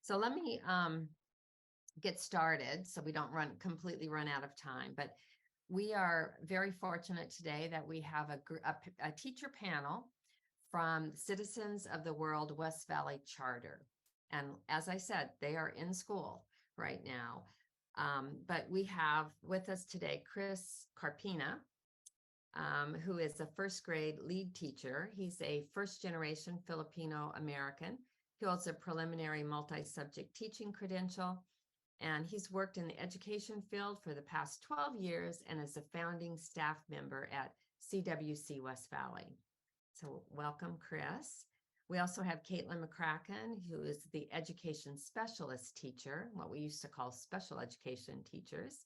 So let me get started so we don't completely run out of time. But we are very fortunate today that we have a teacher panel from Citizens of the World West Valley Charter. And as I said, they are in school right now. But we have with us today Chris Carpina, who is a first grade lead teacher. He's a first generation Filipino American. He holds a preliminary multi-subject teaching credential, and he's worked in the education field for the past 12 years and is a founding staff member at CWC West Valley. So welcome, Chris. We also have Caitlin McCracken, who is the education specialist teacher, what we used to call special education teachers.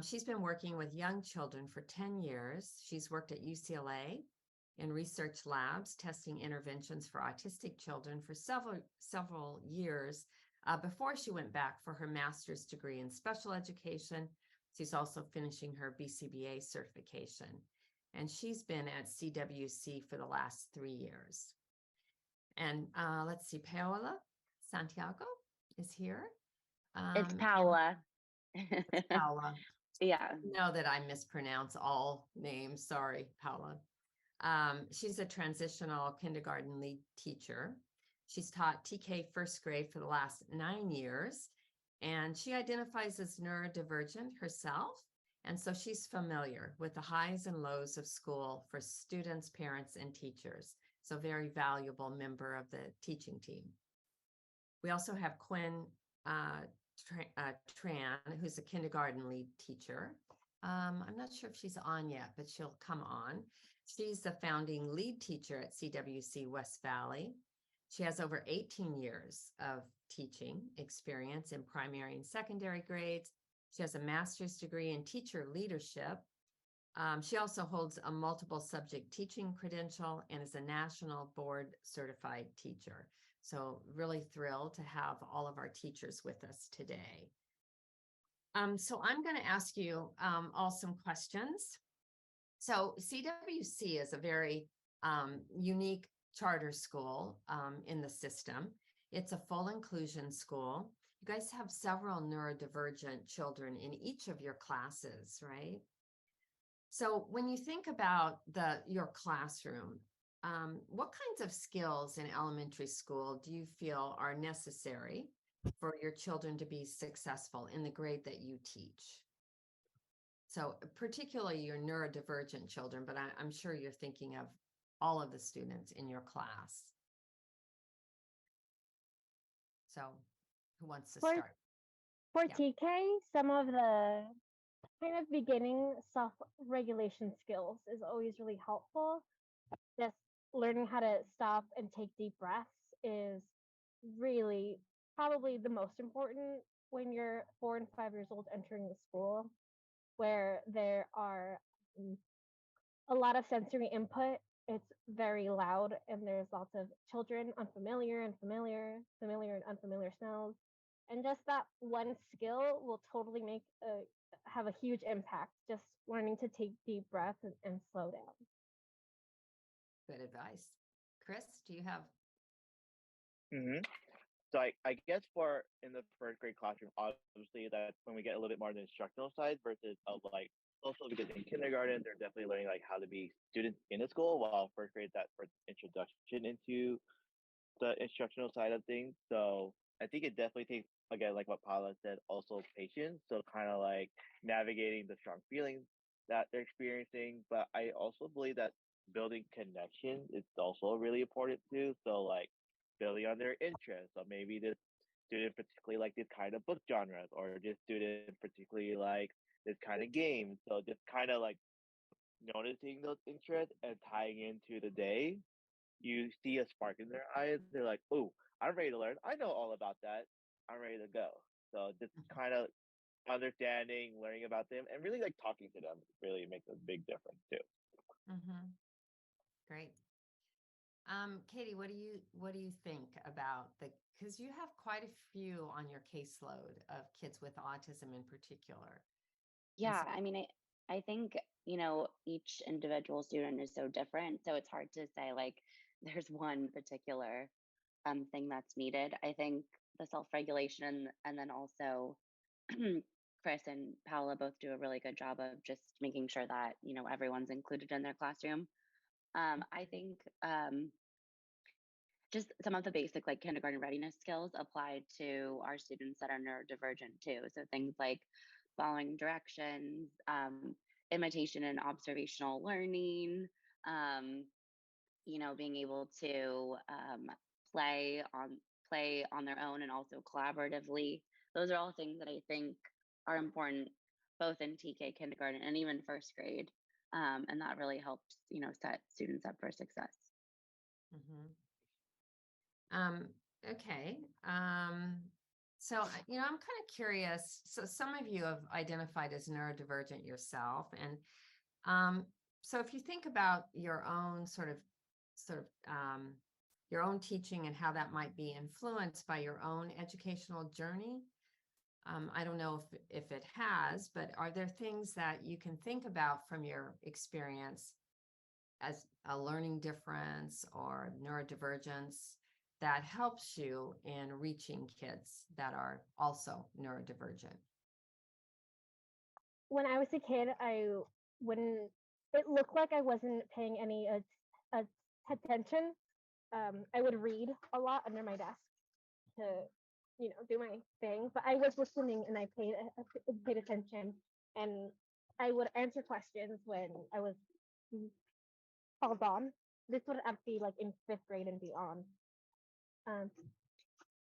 She's been working with young children for 10 years. She's worked at UCLA in research labs, testing interventions for autistic children for several years before she went back for her master's degree in special education. She's also finishing her BCBA certification. And she's been at CWC for the last 3 years. And let's see, Paola Santiago is here. It's Paola. It's Paola. Yeah. Know that I mispronounce all names. Sorry, Paola. She's a transitional kindergarten lead teacher. She's taught TK first grade for the last 9 years, and she identifies as neurodivergent herself. And so she's familiar with the highs and lows of school for students, parents, and teachers. So very valuable member of the teaching team. We also have Quinn Tran, who's a kindergarten lead teacher. I'm not sure if she's on yet, but she'll come on. She's the founding lead teacher at CWC West Valley. She has over 18 years of teaching experience in primary and secondary grades. She has a master's degree in teacher leadership. She also holds a multiple subject teaching credential and is a national board certified teacher. So really thrilled to have all of our teachers with us today. So I'm going to ask you all some questions. So CWC is a very unique charter school in the system. It's a full inclusion school. You guys have several neurodivergent children in each of your classes, right? So when you think about your classroom, what kinds of skills in elementary school do you feel are necessary for your children to be successful in the grade that you teach? So particularly your neurodivergent children, but I'm sure you're thinking of all of the students in your class. So who wants to start? For TK, some of the kind of beginning self-regulation skills is always really helpful. Just learning how to stop and take deep breaths is really probably the most important when you're 4 and 5 years old entering the school, where there are a lot of sensory input. It's very loud, and there's lots of children, familiar and unfamiliar smells. And just that one skill will totally have a huge impact, just learning to take deep breaths and slow down. Good advice. Chris, do you have? So I guess for in the first grade classroom, obviously that's when we get a little bit more on the instructional side versus like also because in kindergarten they're definitely learning like how to be students in the school, while first grade that first introduction into the instructional side of things. So I think it definitely takes, again, like what Paula said, also patience. So kind of like navigating the strong feelings that they're experiencing. But I also believe that building connection is also really important too. So like building on their interests. So maybe this student particularly like this kind of book genres, or this student particularly like this kind of game. So just kind of like noticing those interests and tying into the day. You see a spark in their eyes. They're like, "Oh, I'm ready to learn. I know all about that. I'm ready to go." So just kind of understanding, learning about them, and really like talking to them really makes a big difference too. Great. Katie, what do you think about because you have quite a few on your caseload of kids with autism in particular? Yeah, I mean, I think, each individual student is so different. So it's hard to say like there's one particular thing that's needed. I think the self-regulation, and then also Chris and Paola both do a really good job of just making sure that, you know, everyone's included in their classroom. I think just some of the basic like kindergarten readiness skills apply to our students that are neurodivergent too. So things like following directions, imitation and observational learning, um, you know, being able to play on play on their own and also collaboratively. Those are all things that I think are important both in TK kindergarten and even first grade. And that really helps, you know, set students up for success. Mhm. Okay. So, you know, I'm kind of curious. So some of you have identified as neurodivergent yourself. And so if you think about your own your own teaching and how that might be influenced by your own educational journey, I don't know if it has, but are there things that you can think about from your experience as a learning difference or neurodivergence that helps you in reaching kids that are also neurodivergent? When I was a kid, when it looked like I wasn't paying any attention, I would read a lot under my desk to, you know, do my thing. But I was listening and I paid attention, and I would answer questions when I was called on. This would have to be like in fifth grade and beyond. Um,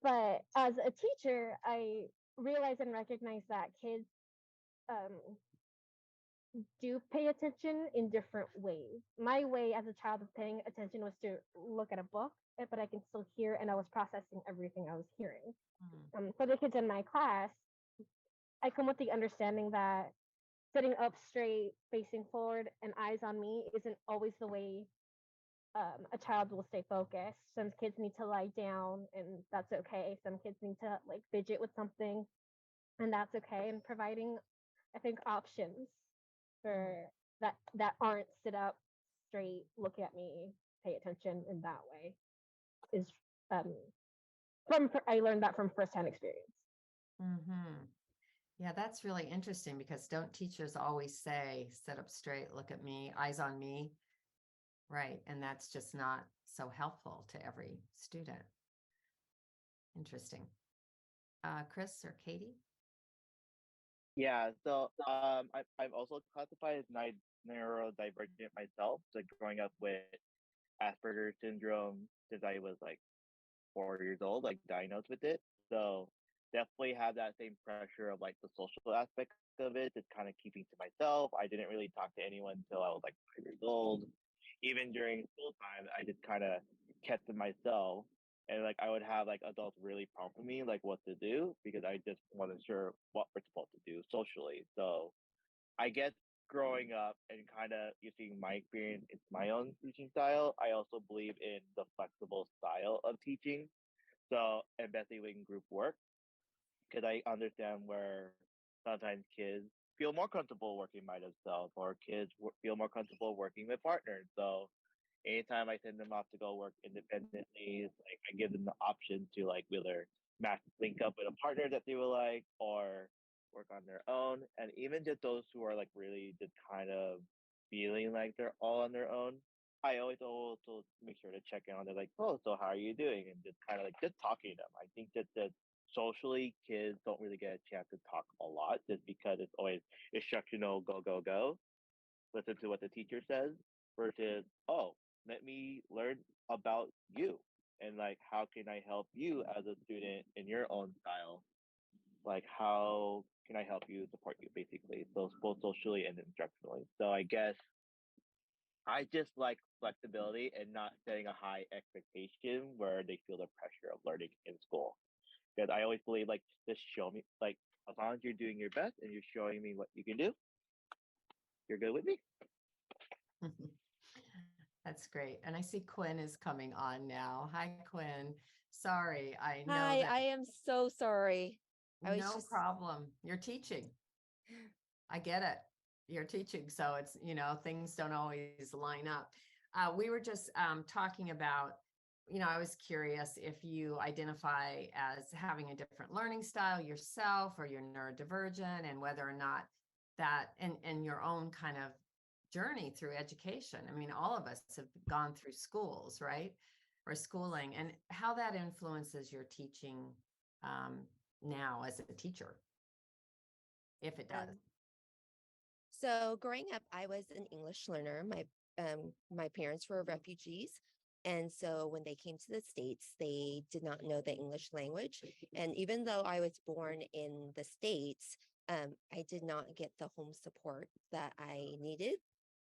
but as a teacher, I realized and recognized that kids um, do pay attention in different ways. My way as a child of paying attention was to look at a book, but I can still hear, and I was processing everything I was hearing. For the kids in my class, I come with the understanding that sitting up straight, facing forward, and eyes on me isn't always the way a child will stay focused. Some kids need to lie down, and that's okay. Some kids need to like fidget with something, and that's okay. And providing, I think, options for that aren't sit up straight, look at me, pay attention in that way is um I learned that from firsthand experience. Mm-hmm. Yeah, that's really interesting because don't teachers always say, sit up straight, look at me, eyes on me? Right. And that's just not so helpful to every student. Interesting. Chris or Katie? Yeah, so I'm also classified as neurodivergent myself. So growing up with Asperger's syndrome since I was like 4 years old, like diagnosed with it. So definitely have that same pressure of like the social aspect of it, just kind of keeping to myself. I didn't really talk to anyone until I was like 5 years old. Even during school time, I just kind of kept to myself. And like I would have like adults really prompt me like what to do because I just wasn't sure what we're supposed to do socially. So I guess growing up and kind of using my experience in my own teaching style, I also believe in the flexible style of teaching. So, especially in group work, because I understand where sometimes kids feel more comfortable working by themselves or kids feel more comfortable working with partners. So, anytime I send them off to go work independently, it's like I give them the option to like whether match link up with a partner that they will like or work on their own. And even just those who are like really just kind of feeling like they're all on their own, I always also make sure to check in on them like, oh, so how are you doing? And just kind of like just talking to them. I think that socially kids don't really get a chance to talk a lot just because it's always instructional, go, go, go. Listen to what the teacher says versus, oh, let me learn about you and like how can I help you as a student in your own style? Like how can I help you support you basically? So both socially and instructionally. So I guess I just like flexibility and not setting a high expectation where they feel the pressure of learning in school. Because I always believe like just show me like as long as you're doing your best and you're showing me what you can do, you're good with me. That's great. And I see Quinn is coming on now. Hi, Quinn. Sorry, I know Hi, that I am so sorry. I was no just problem. You're teaching. I get it. You're teaching. So it's, you know, things don't always line up. We were just talking about I was curious if you identify as having a different learning style yourself, or you're neurodivergent, and whether or not that, and your own kind of journey through education. I mean, all of us have gone through schools, right? Or schooling, and how that influences your teaching now as a teacher, if it does. So growing up, I was an English learner. My parents were refugees. And so when they came to the States, they did not know the English language. And even though I was born in the States, I did not get the home support that I needed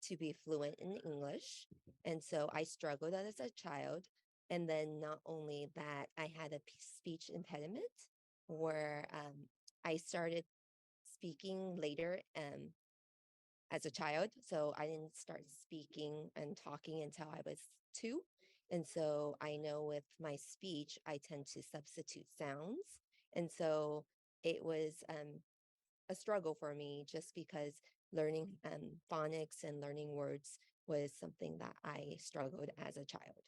to be fluent in English. And so I struggled as a child. And then not only that, I had a speech impediment where I started speaking later as a child. So I didn't start speaking and talking until I was 2. And so I know with my speech, I tend to substitute sounds. And so it was a struggle for me just because learning phonics and learning words was something that I struggled as a child.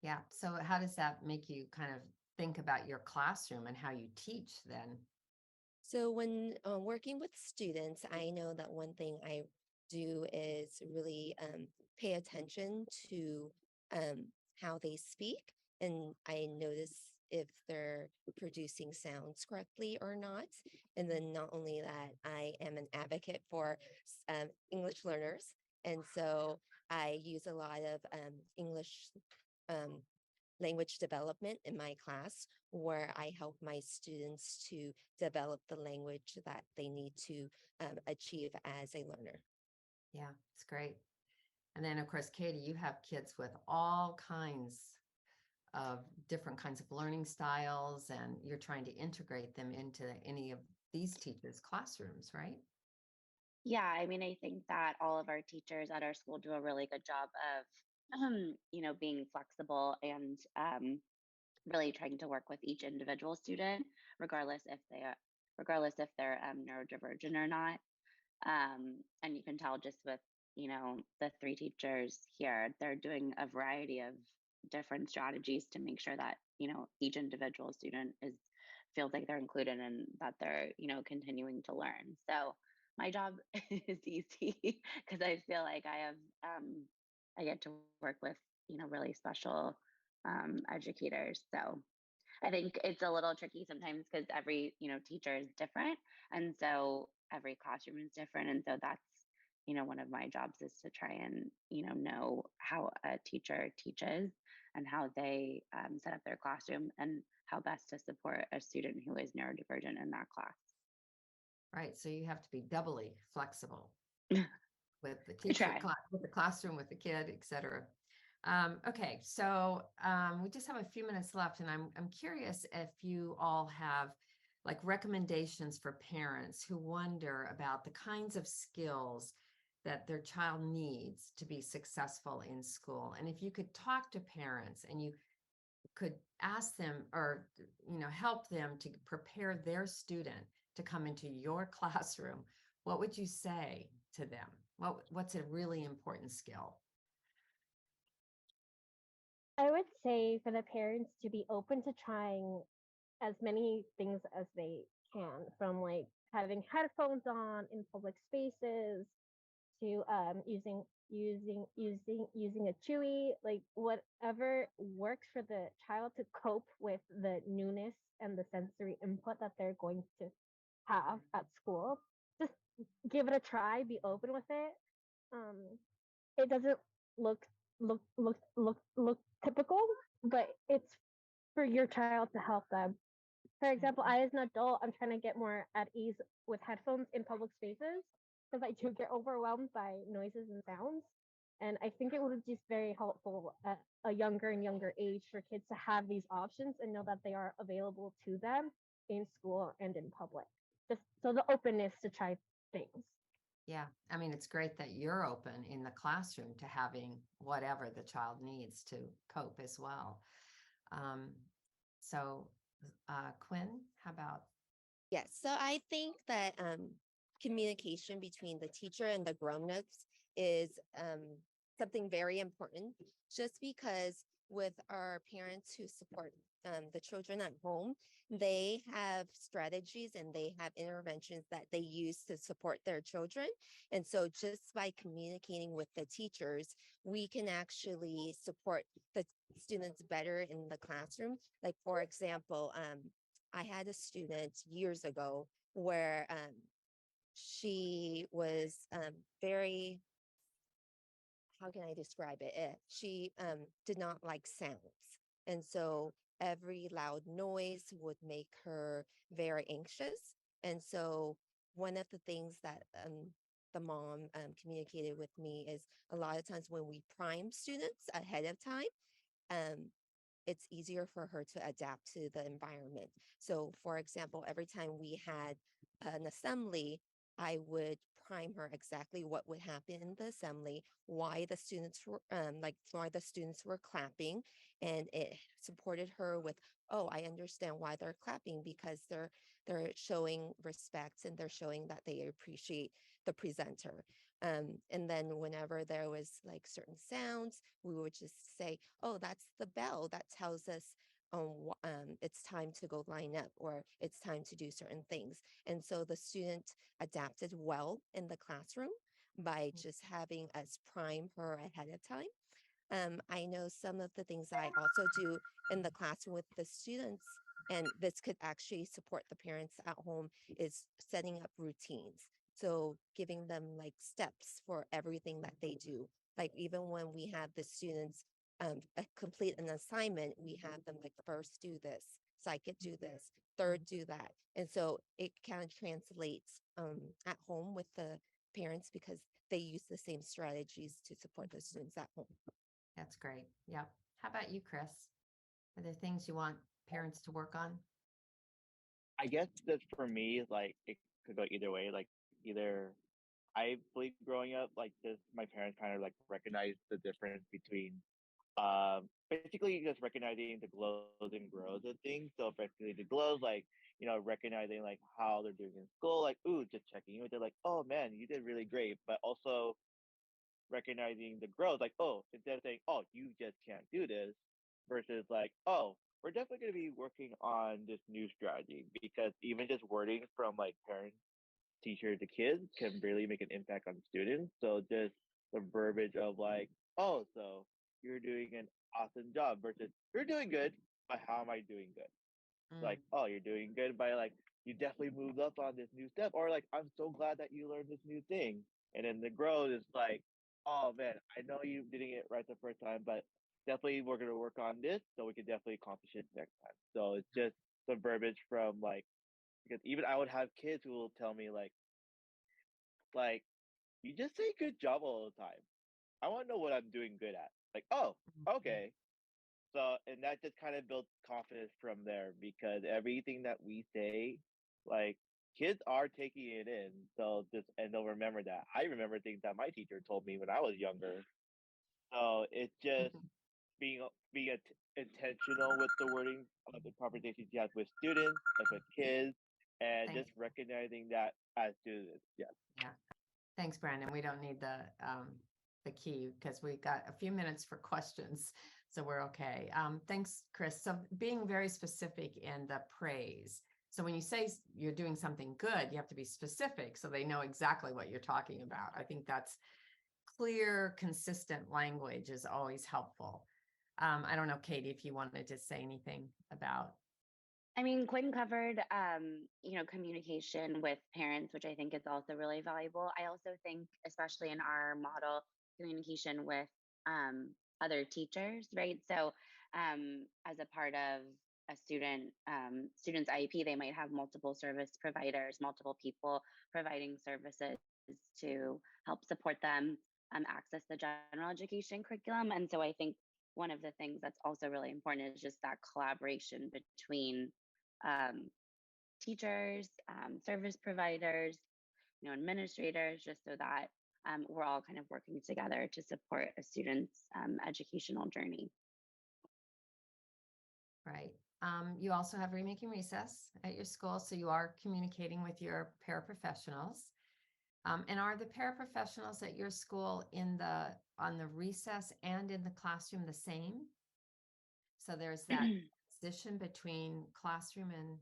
Yeah. So how does that make you kind of think about your classroom and how you teach then? So when working with students, I know that one thing I do is really pay attention to how they speak, and I notice if they're producing sounds correctly or not. And then not only that, I am an advocate for English learners, and so I use a lot of English um, language development in my class, where I help my students to develop the language that they need to achieve as a learner. Yeah, it's great. And then, of course, Katie, you have kids with all kinds of different kinds of learning styles, and you're trying to integrate them into any of these teachers' classrooms, right? Yeah, I mean, I think that all of our teachers at our school do a really good job of, being flexible and really trying to work with each individual student, regardless if they're neurodivergent or not. And you can tell just with the 3 teachers here, they're doing a variety of different strategies to make sure that each individual student is feels like they're included and that they're continuing to learn. So my job is easy because I feel like I get to work with really special educators. So I think it's a little tricky sometimes because every, teacher is different. And so every classroom is different. And so that's, one of my jobs is to try and, know how a teacher teaches and how they set up their classroom and how best to support a student who is neurodivergent in that class. Right. So you have to be doubly flexible I with the teacher, try. with the classroom, with the kid, et cetera. Okay, so we just have a few minutes left, and I'm curious if you all have like recommendations for parents who wonder about the kinds of skills that their child needs to be successful in school. And if you could talk to parents and you could ask them, or help them to prepare their student to come into your classroom, what would you say to them? What's a really important skill? I would say for the parents to be open to trying as many things as they can, from like having headphones on in public spaces to using a chewy, like whatever works for the child to cope with the newness and the sensory input that they're going to have at school. Just give it a try, be open with it. um it doesn't look look typical, but it's for your child to help them. For example, I as an adult, I'm trying to get more at ease with headphones in public spaces because I do get overwhelmed by noises and sounds. And I think it would be just very helpful at a younger and younger age for kids to have these options and know that they are available to them in school and in public. Just so the openness to try things. Yeah, I mean, it's great that you're open in the classroom to having whatever the child needs to cope as well. Um, so, Quinn, how about? Yes, so I think that communication between the teacher and the grown-ups is something very important, just because with our parents who support the children at home, they have strategies and they have interventions that they use to support their children. And so just by communicating with the teachers, we can actually support the students better in the classroom. Like, for example, I had a student years ago where she was very, how can I describe it? She did not like sounds. And so every loud noise would make her very anxious. And so one of the things that the mom communicated with me is a lot of times when we prime students ahead of time, um, it's easier for her to adapt to the environment. So, for example, every time we had an assembly, I would prime her exactly what would happen in the assembly, why the students were why the students were clapping, and it supported her with, oh, I understand why they're clapping because they're showing respect and they're showing that they appreciate the presenter. And then whenever there was like certain sounds, we would just say, oh, that's the bell that tells us it's time to go line up or it's time to do certain things. And so the student adapted well in the classroom by just having us prime her ahead of time. I know some of the things I also do in the classroom with the students, and this could actually support the parents at home, is setting up routines. So giving them like steps for everything that they do. Like even when we have the students complete an assignment, we have them like first do this, second do this, third do that. And so it kind of translates at home with the parents because they use the same strategies to support the students at home. That's great. Yep. How about you, Chris? Are there things you want parents to work on? I guess that for me, like it could go either way. Like either I believe growing up, like just my parents kind of like recognized the difference between basically just recognizing the glows and grows of things. So basically the glows, like, you know, recognizing like how they're doing in school, like, ooh, just checking in with it, like, oh man, you did really great. But also recognizing the growth, like, oh, instead of saying, oh, you just can't do this, versus like, oh, we're definitely going to be working on this new strategy because even just wording from like parents, teachers to kids can really make an impact on students. So just the verbiage of like, oh, so you're doing an awesome job versus you're doing good, but how am I doing good? Mm, Like, oh, you're doing good by like you definitely moved up on this new step, or like I'm so glad that you learned this new thing. And then the growth is like, oh man, I know you didn't get it right the first time, but definitely we're gonna work on this so we can definitely accomplish it next time. So it's just the verbiage from like because even I would have kids who will tell me like you just say good job all the time. I want to know what I'm doing good at. Like, oh, mhm. okay. So, and that just kind of builds confidence from there because everything that we say, like, kids are taking it in. So just, and they'll remember that. I remember things that my teacher told me when I was younger. So it's just being, intentional with the wording of the conversations you have with students, and with kids, and Thank just recognizing that as students. Yes. Yeah. Thanks, Brandon. We don't need the key because we got a few minutes for questions, so we're okay. Thanks, Chris. So being very specific in the praise. So when you say you're doing something good, you have to be specific so they know exactly what you're talking about. I think that's clear, consistent language is always helpful. I don't know, Katie, if you wanted to say anything about. I mean, Quinn covered, communication with parents, which I think is also really valuable. I also think, especially in our model, communication with other teachers, right? So, as a part of a student's IEP, they might have multiple service providers, multiple people providing services to help support them access the general education curriculum. And so, I think one of the things that's also really important is just that collaboration between um, teachers, service providers, administrators, just so that we're all kind of working together to support a student's educational journey. Right. You also have Remaking Recess at your school, so you are communicating with your paraprofessionals. And are the paraprofessionals at your school on the recess and in the classroom the same? So there's that transition between classroom and,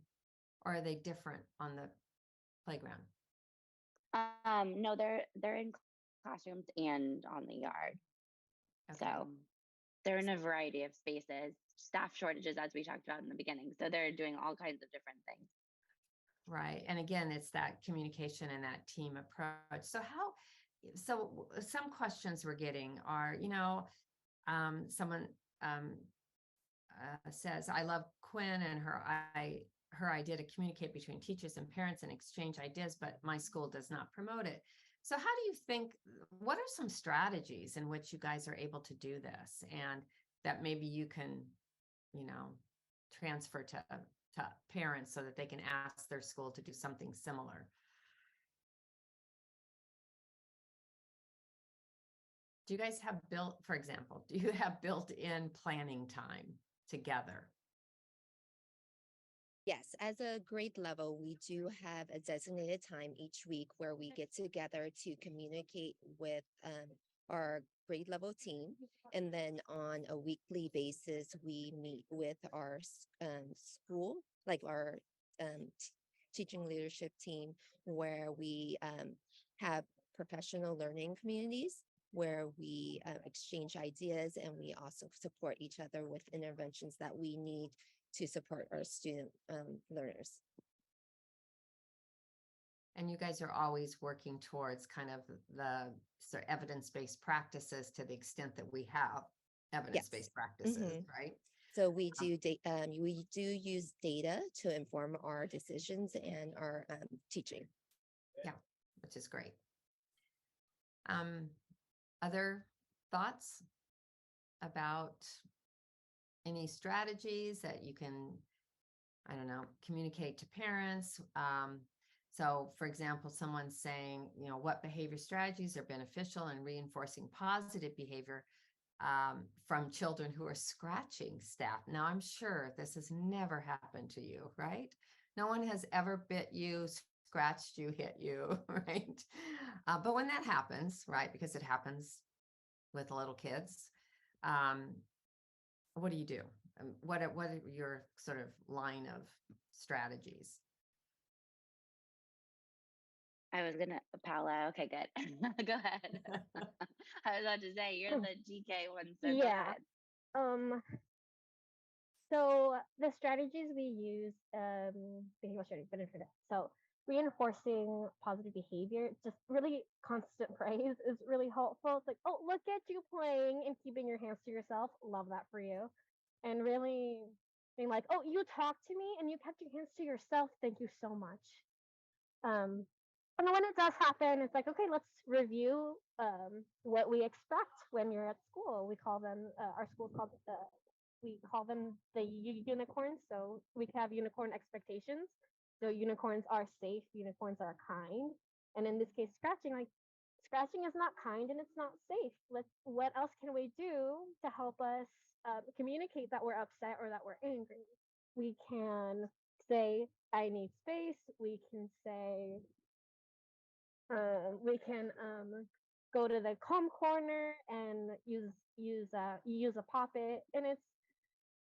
or are they different on the playground? No, they're in classrooms and on the yard. Okay. So they're in a variety of spaces, staff shortages, as we talked about in the beginning. So they're doing all kinds of different things. Right. And again, it's that communication and that team approach. So some questions we're getting are, someone says, I love Quinn and her idea to communicate between teachers and parents and exchange ideas, but my school does not promote it. So how do you think, what are some strategies in which you guys are able to do this and that maybe you can, transfer to parents so that they can ask their school to do something similar? Do you guys have for example, do you have built-in planning time together? Yes, as a grade level, we do have a designated time each week where we get together to communicate with our grade level team. And then on a weekly basis, we meet with our school, like our teaching leadership team, where we have professional learning communities where we exchange ideas and we also support each other with interventions that we need to support our student learners. And you guys are always working towards kind of the sort of evidence-based practices to the extent that we have evidence-based practices, right? So we do use data to inform our decisions and our teaching. Yeah, which is great. Other thoughts about any strategies that you can, I don't know, communicate to parents? So for example, someone's saying, what behavior strategies are beneficial in reinforcing positive behavior from children who are scratching staff? Now, I'm sure this has never happened to you, right? No one has ever bit you, scratched you, hit you, right? But when that happens, right, because it happens with little kids, what do you do? What are your sort of line of strategies? I was gonna, Paula. Okay, good. Go ahead. I was about to say you're the GK one, so go Yeah. ahead. So the strategies we use, behavioral strategies, benefit. So reinforcing positive behavior, just really constant praise is really helpful. It's like, oh, look at you playing and keeping your hands to yourself. Love that for you. And really being like, oh, you talked to me and you kept your hands to yourself. Thank you so much. And when it does happen, it's like, okay, let's review what we expect when you're at school. We call them, our school's called, we call them the unicorns. So we can have unicorn expectations. So unicorns are safe, unicorns are kind. And in this case, scratching is not kind and it's not safe. What else can we do to help us communicate that we're upset or that we're angry? We can say, I need space. We can say, we can go to the calm corner and use a poppet, and it's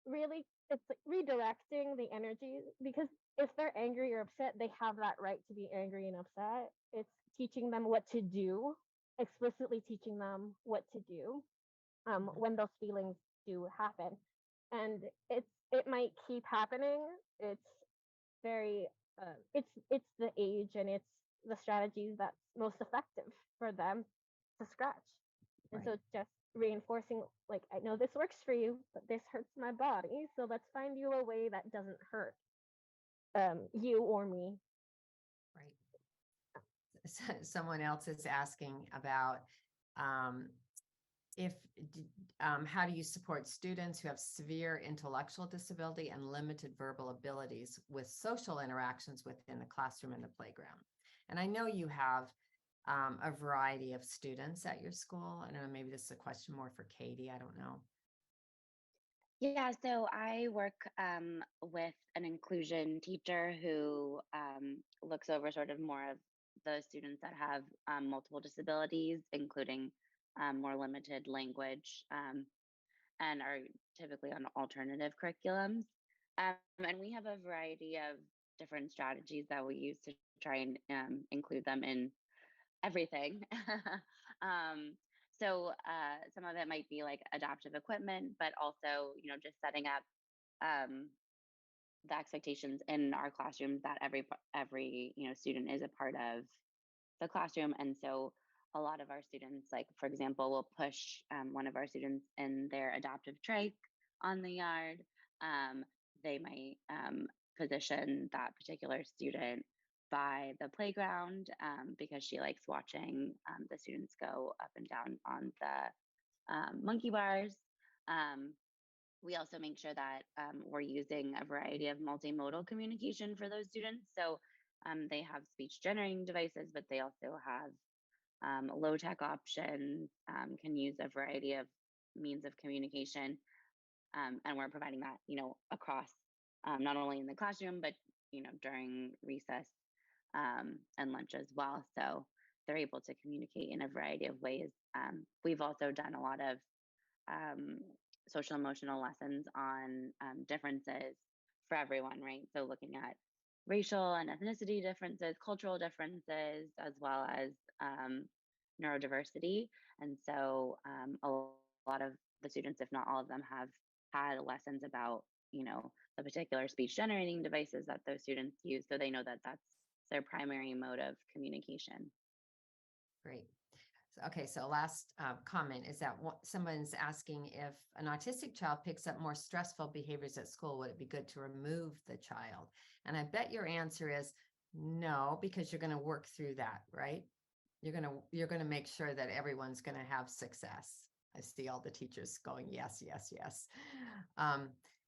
like redirecting the energy, because if they're angry or upset, they have that right to be angry and upset. It's teaching them what to do, explicitly teaching them what to do when those feelings do happen, and it might keep happening. It's very it's the age and it's the strategies that's most effective for them to scratch. And so just reinforcing, like, I know this works for you, but this hurts my body, so let's find you a way that doesn't hurt you or me. Right. Someone else is asking about how do you support students who have severe intellectual disability and limited verbal abilities with social interactions within the classroom and the playground? And I know you have a variety of students at your school. I don't know, maybe this is a question more for Katie. I don't know. Yeah, so I work with an inclusion teacher who looks over sort of more of the students that have multiple disabilities, including more limited language and are typically on alternative curriculums. And we have a variety of different strategies that we use to try and include them in everything. um, so some of it might be like adaptive equipment, but also, just setting up the expectations in our classrooms that every student is a part of the classroom. And so a lot of our students, like for example, will push one of our students in their adaptive trach on the yard. They might position that particular student by the playground because she likes watching the students go up and down on the monkey bars. We also make sure that we're using a variety of multimodal communication for those students. So they have speech generating devices, but they also have low tech options, can use a variety of means of communication. And we're providing that, across not only in the classroom, but, during recess and lunch as well. So they're able to communicate in a variety of ways. We've also done a lot of social emotional lessons on differences for everyone, right? So looking at racial and ethnicity differences, cultural differences, as well as neurodiversity. And so a lot of the students, if not all of them, have had lessons about, the particular speech generating devices that those students use. So they know that that's their primary mode of communication. Great. Okay, so last comment is that someone's asking if an autistic child picks up more stressful behaviors at school, would it be good to remove the child? And I bet your answer is no, because you're going to work through that, right? You're going to make sure that everyone's going to have success. I see all the teachers going, yes, yes, yes.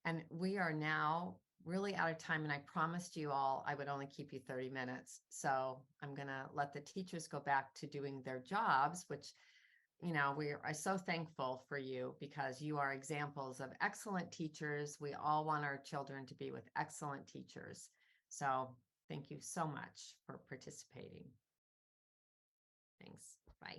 And we are now really out of time, and I promised you all I would only keep you 30 minutes. So I'm going to let the teachers go back to doing their jobs, which, we are so thankful for you because you are examples of excellent teachers. We all want our children to be with excellent teachers. So thank you so much for participating. Thanks. Bye.